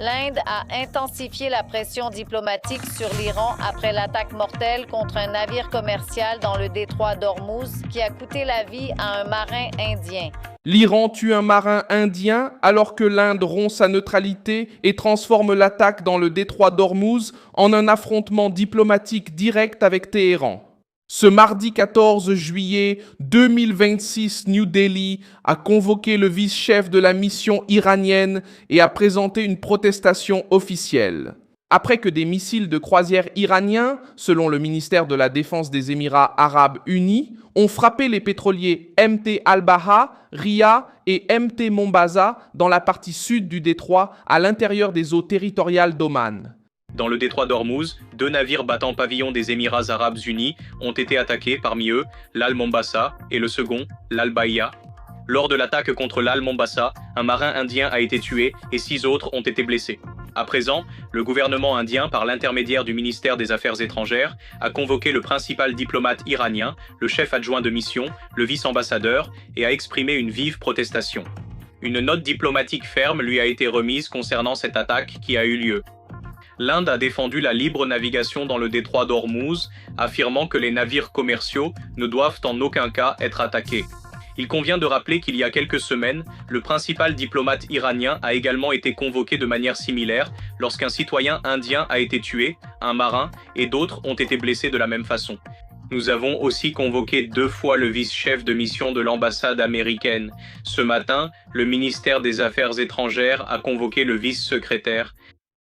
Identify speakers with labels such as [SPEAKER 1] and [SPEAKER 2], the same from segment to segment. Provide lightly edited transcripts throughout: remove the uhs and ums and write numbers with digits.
[SPEAKER 1] L'Inde a intensifié la pression diplomatique sur l'Iran après l'attaque mortelle contre un navire commercial dans le détroit d'Ormuz qui a coûté la vie à un marin indien.
[SPEAKER 2] L'Iran tue un marin indien alors que l'Inde rompt sa neutralité et transforme l'attaque dans le détroit d'Ormuz en un affrontement diplomatique direct avec Téhéran. Ce mardi 14 juillet 2026, New Delhi a convoqué le vice-chef de la mission iranienne et a présenté une protestation officielle. Après que des missiles de croisière iraniens, selon le ministère de la Défense des Émirats arabes unis, ont frappé les pétroliers MT Al-Baha, Ria et MT Mombasa dans la partie sud du détroit à l'intérieur des eaux territoriales d'Oman.
[SPEAKER 3] Dans le détroit d'Ormuz, 2 navires battant pavillon des Émirats arabes unis ont été attaqués, parmi eux l'Al-Mombasa et le second, l'Al-Baïa. Lors de l'attaque contre l'Al-Mombasa, un marin indien a été tué et 6 autres ont été blessés. À présent, le gouvernement indien, par l'intermédiaire du ministère des Affaires étrangères, a convoqué le principal diplomate iranien, le chef adjoint de mission, le vice-ambassadeur, et a exprimé une vive protestation. Une note diplomatique ferme lui a été remise concernant cette attaque qui a eu lieu. L'Inde a défendu la libre navigation dans le détroit d'Ormuz, affirmant que les navires commerciaux ne doivent en aucun cas être attaqués. Il convient de rappeler qu'il y a quelques semaines, le principal diplomate iranien a également été convoqué de manière similaire lorsqu'un citoyen indien a été tué, un marin, et d'autres ont été blessés de la même façon. Nous avons aussi convoqué 2 fois le vice-chef de mission de l'ambassade américaine. Ce matin, le ministère des Affaires étrangères a convoqué le vice-secrétaire.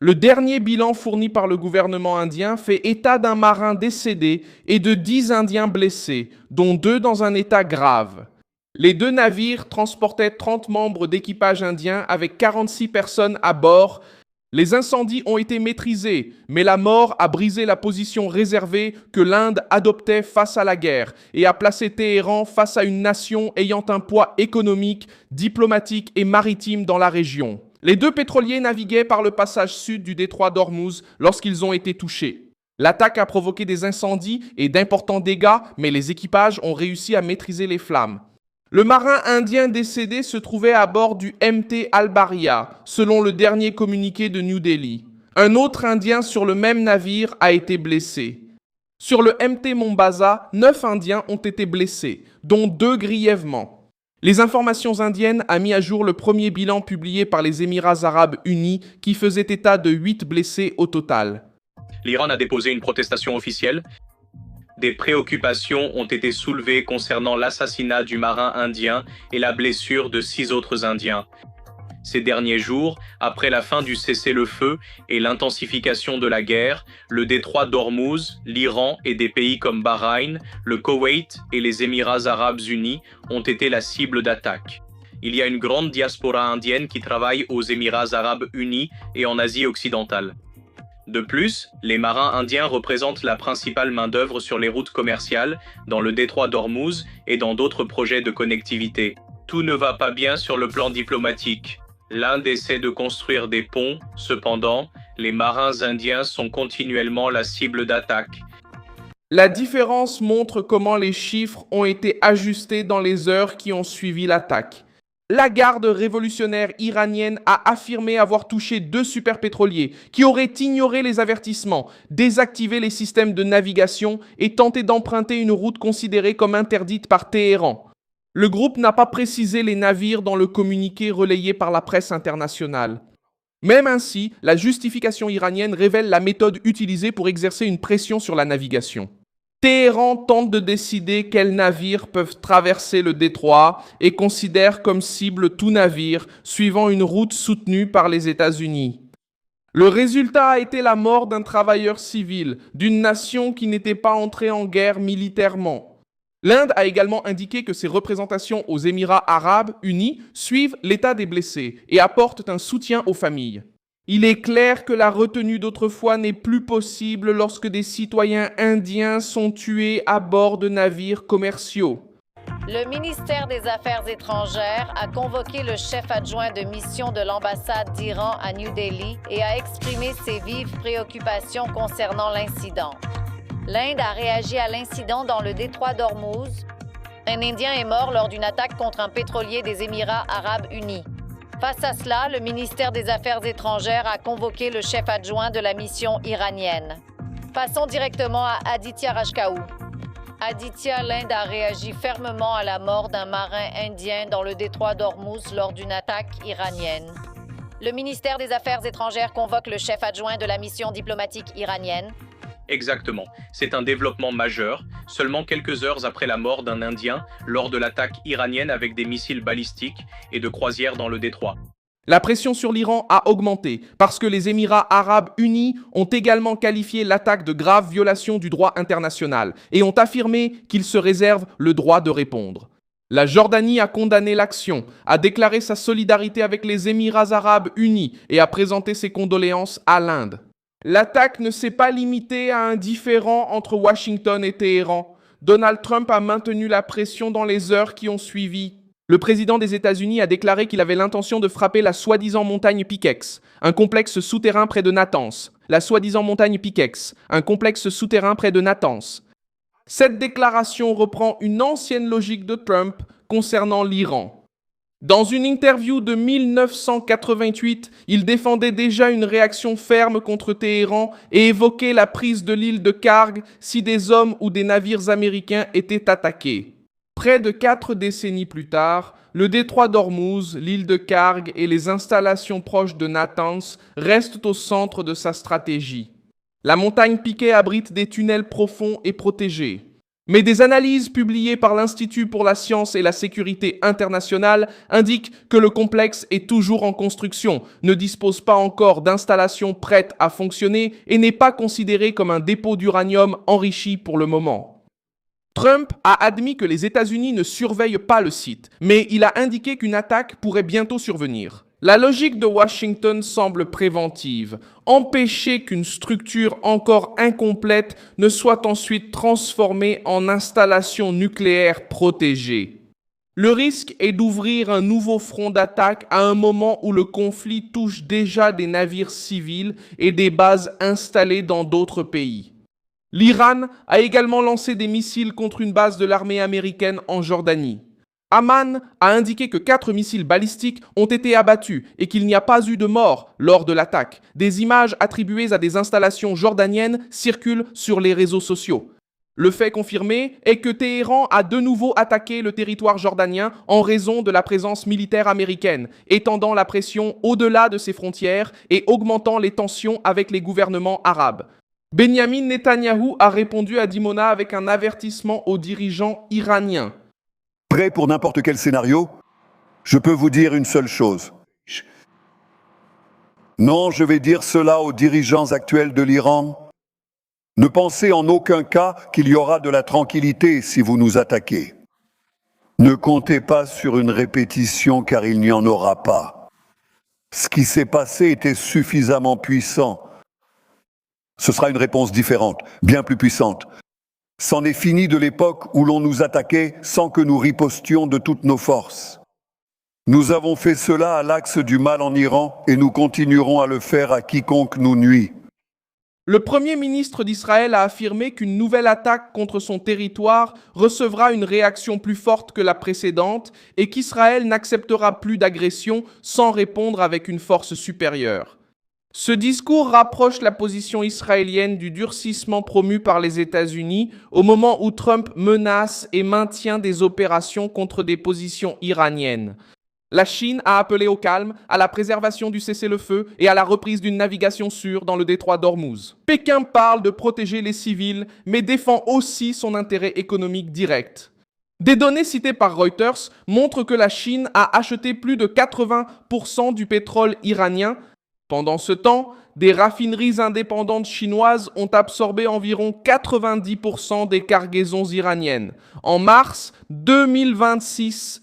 [SPEAKER 2] Le dernier bilan fourni par le gouvernement indien fait état d'un marin décédé et de 10 Indiens blessés, dont 2 dans un état grave. Les 2 navires transportaient 30 membres d'équipage indien avec 46 personnes à bord. Les incendies ont été maîtrisés, mais la mort a brisé la position réservée que l'Inde adoptait face à la guerre et a placé Téhéran face à une nation ayant un poids économique, diplomatique et maritime dans la région. Les 2 pétroliers naviguaient par le passage sud du détroit d'Ormuz lorsqu'ils ont été touchés. L'attaque a provoqué des incendies et d'importants dégâts, mais les équipages ont réussi à maîtriser les flammes. Le marin indien décédé se trouvait à bord du MT Al-Baria, selon le dernier communiqué de New Delhi. Un autre Indien sur le même navire a été blessé. Sur le MT Mombasa, 9 Indiens ont été blessés, dont 2 grièvement. Les informations indiennes a mis à jour le premier bilan publié par les Émirats arabes unis qui faisait état de 8 blessés au total.
[SPEAKER 3] L'Iran a déposé une protestation officielle. Des préoccupations ont été soulevées concernant l'assassinat du marin indien et la blessure de 6 autres Indiens. Ces derniers jours, après la fin du cessez-le-feu et l'intensification de la guerre, le détroit d'Ormuz, l'Iran et des pays comme Bahreïn, le Koweït et les Émirats arabes unis ont été la cible d'attaques. Il y a une grande diaspora indienne qui travaille aux Émirats arabes unis et en Asie occidentale. De plus, les marins indiens représentent la principale main-d'œuvre sur les routes commerciales, dans le détroit d'Ormuz et dans d'autres projets de connectivité. Tout ne va pas bien sur le plan diplomatique. L'Inde essaie de construire des ponts, cependant, les marins indiens sont continuellement la cible d'attaques.
[SPEAKER 2] La différence montre comment les chiffres ont été ajustés dans les heures qui ont suivi l'attaque. La garde révolutionnaire iranienne a affirmé avoir touché 2 superpétroliers qui auraient ignoré les avertissements, désactivé les systèmes de navigation et tenté d'emprunter une route considérée comme interdite par Téhéran. Le groupe n'a pas précisé les navires dans le communiqué relayé par la presse internationale. Même ainsi, la justification iranienne révèle la méthode utilisée pour exercer une pression sur la navigation. Téhéran tente de décider quels navires peuvent traverser le détroit et considère comme cible tout navire suivant une route soutenue par les États-Unis. Le résultat a été la mort d'un travailleur civil d'une nation qui n'était pas entrée en guerre militairement. L'Inde a également indiqué que ses représentations aux Émirats arabes unis suivent l'état des blessés et apportent un soutien aux familles. Il est clair que la retenue d'autrefois n'est plus possible lorsque des citoyens indiens sont tués à bord de navires commerciaux.
[SPEAKER 1] Le ministère des Affaires étrangères a convoqué le chef adjoint de mission de l'ambassade d'Iran à New Delhi et a exprimé ses vives préoccupations concernant l'incident. L'Inde a réagi à l'incident dans le détroit d'Ormuz. Un Indien est mort lors d'une attaque contre un pétrolier des Émirats arabes unis. Face à cela, le ministère des Affaires étrangères a convoqué le chef adjoint de la mission iranienne. Passons directement à Aditya Rajkaou. Aditya, l'Inde a réagi fermement à la mort d'un marin indien dans le détroit d'Ormuz lors d'une attaque iranienne. Le ministère des Affaires étrangères convoque le chef adjoint de la mission diplomatique iranienne.
[SPEAKER 3] Exactement. C'est un développement majeur, seulement quelques heures après la mort d'un Indien lors de l'attaque iranienne avec des missiles balistiques et de croisières dans le détroit.
[SPEAKER 2] La pression sur l'Iran a augmenté parce que les Émirats arabes unis ont également qualifié l'attaque de grave violation du droit international et ont affirmé qu'ils se réservent le droit de répondre. La Jordanie a condamné l'action, a déclaré sa solidarité avec les Émirats arabes unis et a présenté ses condoléances à l'Inde. L'attaque ne s'est pas limitée à un différend entre Washington et Téhéran. Donald Trump a maintenu la pression dans les heures qui ont suivi. Le président des États-Unis a déclaré qu'il avait l'intention de frapper la soi-disant montagne Pickex, un complexe souterrain près de Natanz. La soi-disant montagne Pickex, un complexe souterrain près de Natanz. Cette déclaration reprend une ancienne logique de Trump concernant l'Iran. Dans une interview de 1988, il défendait déjà une réaction ferme contre Téhéran et évoquait la prise de l'île de Karg si des hommes ou des navires américains étaient attaqués. Près de 4 décennies plus tard, le détroit d'Ormuz, l'île de Karg et les installations proches de Natanz restent au centre de sa stratégie. La montagne Piquet abrite des tunnels profonds et protégés. Mais des analyses publiées par l'Institut pour la science et la sécurité internationale indiquent que le complexe est toujours en construction, ne dispose pas encore d'installations prêtes à fonctionner et n'est pas considéré comme un dépôt d'uranium enrichi pour le moment. Trump a admis que les États-Unis ne surveillent pas le site, mais il a indiqué qu'une attaque pourrait bientôt survenir. La logique de Washington semble préventive, empêcher qu'une structure encore incomplète ne soit ensuite transformée en installation nucléaire protégée. Le risque est d'ouvrir un nouveau front d'attaque à un moment où le conflit touche déjà des navires civils et des bases installées dans d'autres pays. L'Iran a également lancé des missiles contre une base de l'armée américaine en Jordanie. Amman a indiqué que 4 missiles balistiques ont été abattus et qu'il n'y a pas eu de mort lors de l'attaque. Des images attribuées à des installations jordaniennes circulent sur les réseaux sociaux. Le fait confirmé est que Téhéran a de nouveau attaqué le territoire jordanien en raison de la présence militaire américaine, étendant la pression au-delà de ses frontières et augmentant les tensions avec les gouvernements arabes. Benyamin Netanyahou a répondu à Dimona avec un avertissement aux dirigeants iraniens.
[SPEAKER 4] Prêt pour n'importe quel scénario, je peux vous dire une seule chose. Non, je vais dire cela aux dirigeants actuels de l'Iran. Ne pensez en aucun cas qu'il y aura de la tranquillité si vous nous attaquez. Ne comptez pas sur une répétition car il n'y en aura pas. Ce qui s'est passé était suffisamment puissant. Ce sera une réponse différente, bien plus puissante. C'en est fini de l'époque où l'on nous attaquait sans que nous ripostions de toutes nos forces. Nous avons fait cela à l'axe du mal en Iran et nous continuerons à le faire à quiconque nous nuit.
[SPEAKER 2] Le Premier ministre d'Israël a affirmé qu'une nouvelle attaque contre son territoire recevra une réaction plus forte que la précédente et qu'Israël n'acceptera plus d'agression sans répondre avec une force supérieure. Ce discours rapproche la position israélienne du durcissement promu par les États-Unis au moment où Trump menace et maintient des opérations contre des positions iraniennes. La Chine a appelé au calme, à la préservation du cessez-le-feu et à la reprise d'une navigation sûre dans le détroit d'Ormuz. Pékin parle de protéger les civils, mais défend aussi son intérêt économique direct. Des données citées par Reuters montrent que la Chine a acheté plus de 80% du pétrole iranien. Pendant ce temps, des raffineries indépendantes chinoises ont absorbé environ 90% des cargaisons iraniennes. En mars 2026,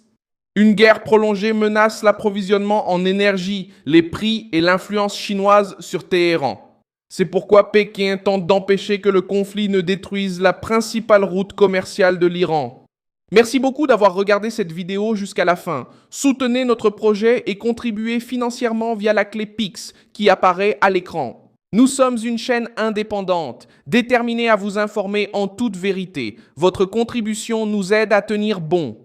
[SPEAKER 2] une guerre prolongée menace l'approvisionnement en énergie, les prix et l'influence chinoise sur Téhéran. C'est pourquoi Pékin tente d'empêcher que le conflit ne détruise la principale route commerciale de l'Iran. Merci beaucoup d'avoir regardé cette vidéo jusqu'à la fin. Soutenez notre projet et contribuez financièrement via la clé Pix qui apparaît à l'écran. Nous sommes une chaîne indépendante, déterminée à vous informer en toute vérité. Votre contribution nous aide à tenir bon.